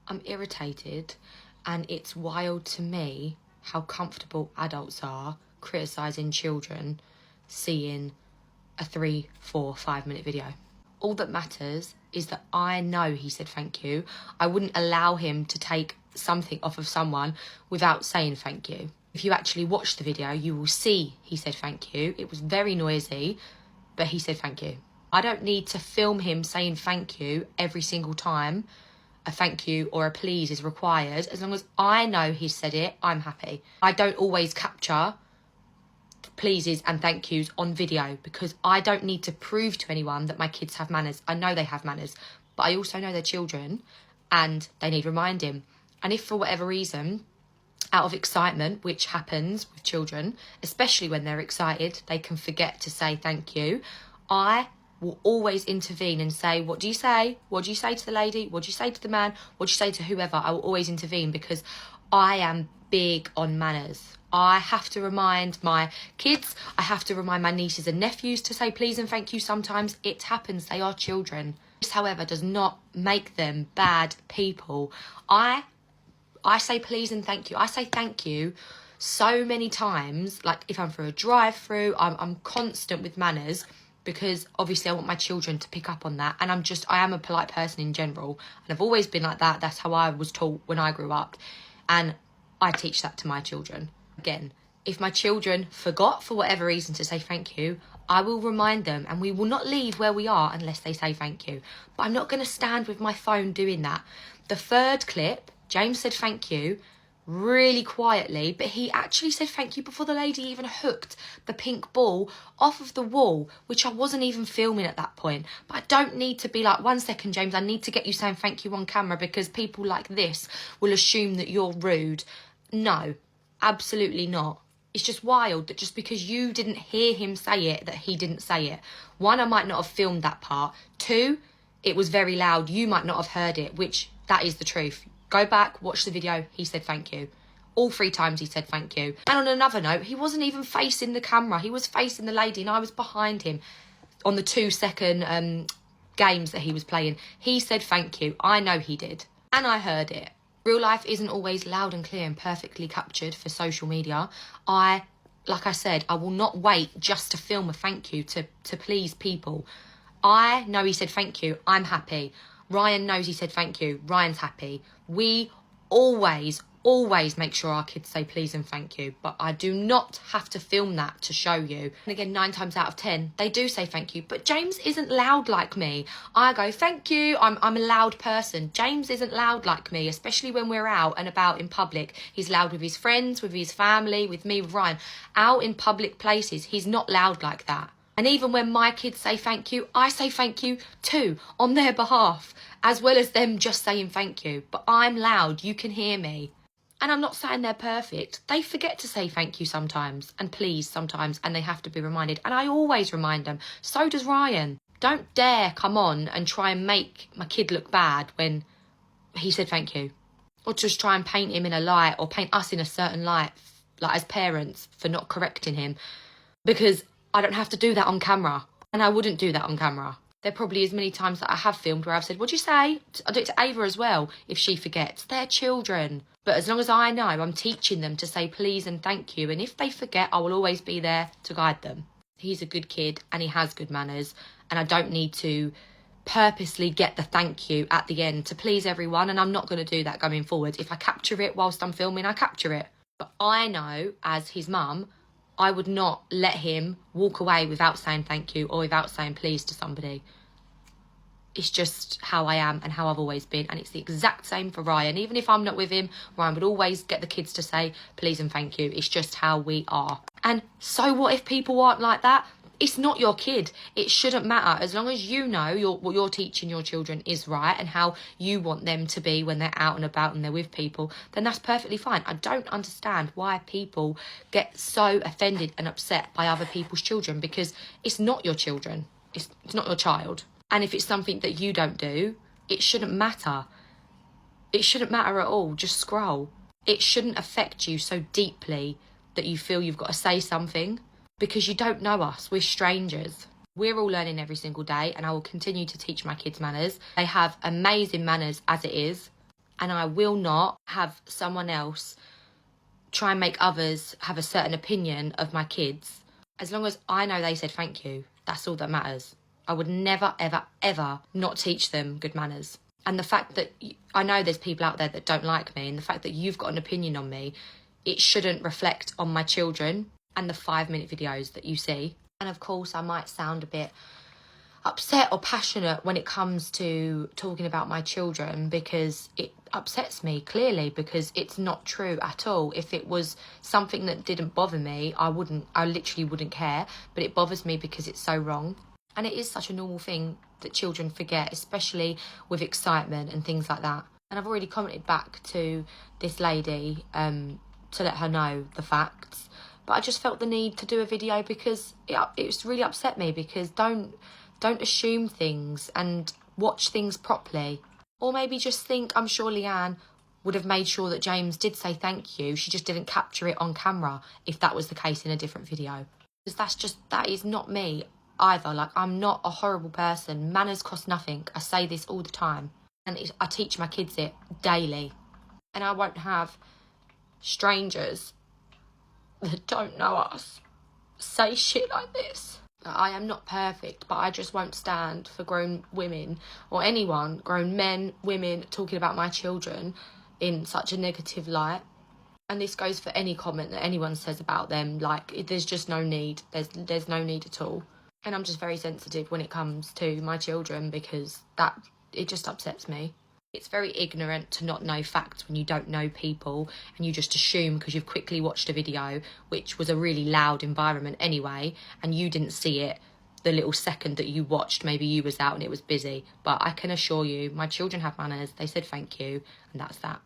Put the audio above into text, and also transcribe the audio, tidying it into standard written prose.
I'm irritated, and it's wild to me how comfortable adults are criticising children seeing a 3, 4, 5 minute video. All that matters is that I know he said thank you. I wouldn't allow him to take something off of someone without saying thank you. If you actually watch the video, you will see he said thank you. It was very noisy, but he said thank you. I don't need to film him saying thank you every single time a thank you or a please is required. As long as I know he said it, I'm happy. I don't always capture pleases and thank yous on video because I don't need to prove to anyone that my kids have manners. I know they have manners, but I also know they're children and they need reminding. And if for whatever reason, out of excitement, which happens with children, especially when they're excited, they can forget to say thank you, I will always intervene and say, what do you say? What do you say to the lady? What do you say to the man? What do you say to whoever? I will always intervene because I am big on manners. I have to remind my kids, I have to remind my nieces and nephews to say please and thank you sometimes. It happens, they are children. This, however, does not make them bad people. I say please and thank you. I say thank you so many times, like if I'm through a drive-through, I'm constant with manners because obviously I want my children to pick up on that. And I am a polite person in general. And I've always been like that. That's how I was taught when I grew up. And I teach that to my children. Again, if my children forgot for whatever reason to say thank you, I will remind them and we will not leave where we are unless they say thank you. But I'm not going to stand with my phone doing that. The third clip, James said thank you really quietly, but he actually said thank you before the lady even hooked the pink ball off of the wall, which I wasn't even filming at that point. But I don't need to be like, 1 second, James, I need to get you saying thank you on camera because people like this will assume that you're rude. No, absolutely not. It's just wild that just because you didn't hear him say it, that he didn't say it. 1, I might not have filmed that part. 2, it was very loud. You might not have heard it, which that is the truth. Go back, watch the video, he said thank you. All 3 times he said thank you. And on another note, he wasn't even facing the camera. He was facing the lady and I was behind him on the 2-second games that he was playing. He said thank you. I know he did. And I heard it. Real life isn't always loud and clear and perfectly captured for social media. Like I said, I will not wait just to film a thank you to please people. I know he said thank you. I'm happy. Ryan knows he said thank you. Ryan's happy. We always make sure our kids say please and thank you. But I do not have to film that to show you. And again, 9 times out of 10, they do say thank you. But James isn't loud like me. I go, thank you. I'm a loud person. James isn't loud like me, especially when we're out and about in public. He's loud with his friends, with his family, with me, with Ryan. Out in public places, he's not loud like that. And even when my kids say thank you, I say thank you too, on their behalf, as well as them just saying thank you. But I'm loud, you can hear me. And I'm not saying they're perfect. They forget to say thank you sometimes, and please sometimes, and they have to be reminded. And I always remind them. So does Ryan. Don't dare come on and try and make my kid look bad when he said thank you. Or just try and paint him in a light, or paint us in a certain light, like as parents, for not correcting him. Because I don't have to do that on camera. And I wouldn't do that on camera. There probably is many times that I have filmed where I've said, what'd you say? I do it to Ava as well, if she forgets. They're children. But as long as I know, I'm teaching them to say please and thank you. And if they forget, I will always be there to guide them. He's a good kid and he has good manners. And I don't need to purposely get the thank you at the end to please everyone. And I'm not going to do that going forward. If I capture it whilst I'm filming, I capture it. But I know, as his mum, I would not let him walk away without saying thank you or without saying please to somebody. It's just how I am and how I've always been. And it's the exact same for Ryan. Even if I'm not with him, Ryan would always get the kids to say please and thank you. It's just how we are. And so what if people aren't like that? It's not your kid. It shouldn't matter. As long as you know what you're teaching your children is right and how you want them to be when they're out and about and they're with people, then that's perfectly fine. I don't understand why people get so offended and upset by other people's children, because it's not your children. It's not your child. And if it's something that you don't do, it shouldn't matter. It shouldn't matter at all. Just scroll. It shouldn't affect you so deeply that you feel you've got to say something. Because you don't know us, we're strangers. We're all learning every single day, and I will continue to teach my kids manners. They have amazing manners as it is. And I will not have someone else try and make others have a certain opinion of my kids. As long as I know they said thank you, that's all that matters. I would never, ever, ever not teach them good manners. And the fact that I know there's people out there that don't like me, and the fact that you've got an opinion on me, it shouldn't reflect on my children and the 5-minute videos that you see. And of course, I might sound a bit upset or passionate when it comes to talking about my children, because it upsets me, clearly, because it's not true at all. If it was something that didn't bother me, I literally wouldn't care, but it bothers me because it's so wrong. And it is such a normal thing that children forget, especially with excitement and things like that. And I've already commented back to this lady to let her know the facts, but I just felt the need to do a video because it's really upset me, because don't assume things and watch things properly. Or maybe just think, I'm sure Leanne would have made sure that James did say thank you. She just didn't capture it on camera if that was the case in a different video. Because that is not me either. Like, I'm not a horrible person. Manners cost nothing. I say this all the time. And I teach my kids it daily. And I won't have strangers that don't know us say shit like this. I am not perfect, but I just won't stand for grown women, or anyone, grown men, women, talking about my children in such a negative light. And this goes for any comment that anyone says about them. Like, there's just no need. There's no need at all. And I'm just very sensitive when it comes to my children, because it just upsets me. It's very ignorant to not know facts when you don't know people, and you just assume because you've quickly watched a video, which was a really loud environment anyway, and you didn't see it the little second that you watched. Maybe you was out and it was busy. But I can assure you, my children have manners. They said thank you, and that's that.